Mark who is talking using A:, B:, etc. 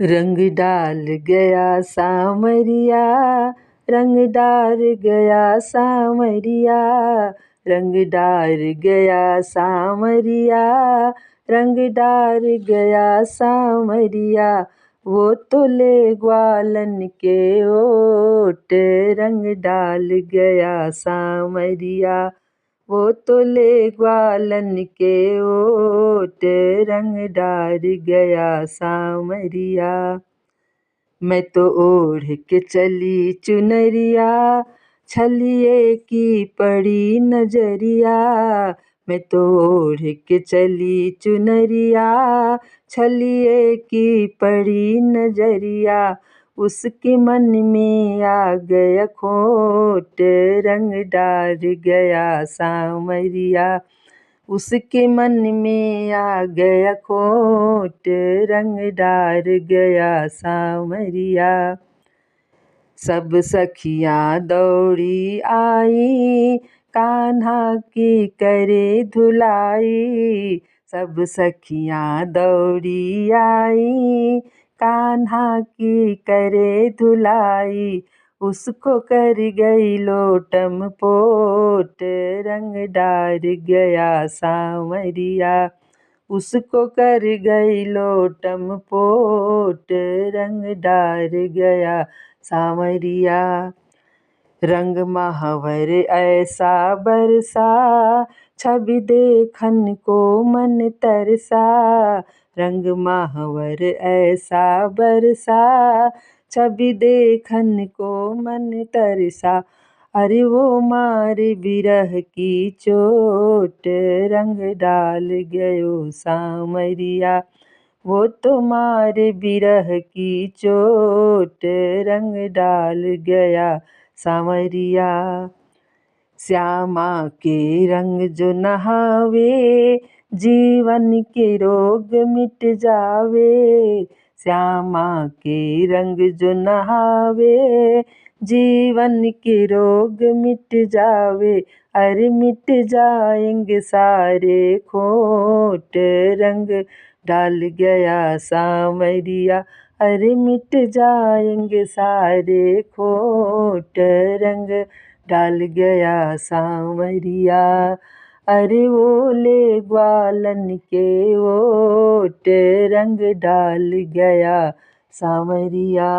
A: रंग डाल गया सामरिया, रंग डाल गया सामरिया, रंग डाल गया सामरिया, रंग डाल गया सामरिया। वो तो ले ग्वालन के ओट, रंग डाल गया सामरिया। वो तो ले ग्वालन के ओट, रंग डाल गया सामरिया। मैं तो ओढ़ के चली चुनरिया, छलिए की पड़ी नजरिया। मैं तो ओढ़ के चली चुनरिया, छलिए की पड़ी नजरिया। उसके मन में आ गया खोट, रंग डाल गया सामरिया। उसके मन में आ गया खोट, रंग डाल गया सामरिया। सब सखियाँ दौड़ी आई, कान्हा की करे धुलाई। सब सखियाँ दौड़ी आई, कान्हा की करे धुलाई। उसको कर गई लोटम पोट, रंग डाल गया सामरिया। उसको कर गई लोटम पोट, रंग डाल गया सामरिया। रंग महावर ऐसा बरसा, छवि देखन को मन तरसा। रंग महावर ऐसा बरसा, छवि देखन को मन तरसा। अरे वो मारे बिरह की चोट, रंग डाल गयो सामरिया। वो तो मारे बिरह की चोट, रंग डाल गया सामरिया। श्यामा के रंग जो नहावे, जीवन के रोग मिट जावे। श्यामा के रंग जो नहावे, जीवन के रोग मिट जावे। अरे मिट जाएंगे सारे खोट, रंग डाल गया सामरिया। अरे मिट जाएंगे सारे खोट, रंग डाल गया सामरिया। अरे वो ले ग्वालन के ओट, रंग डाल गया सामरिया।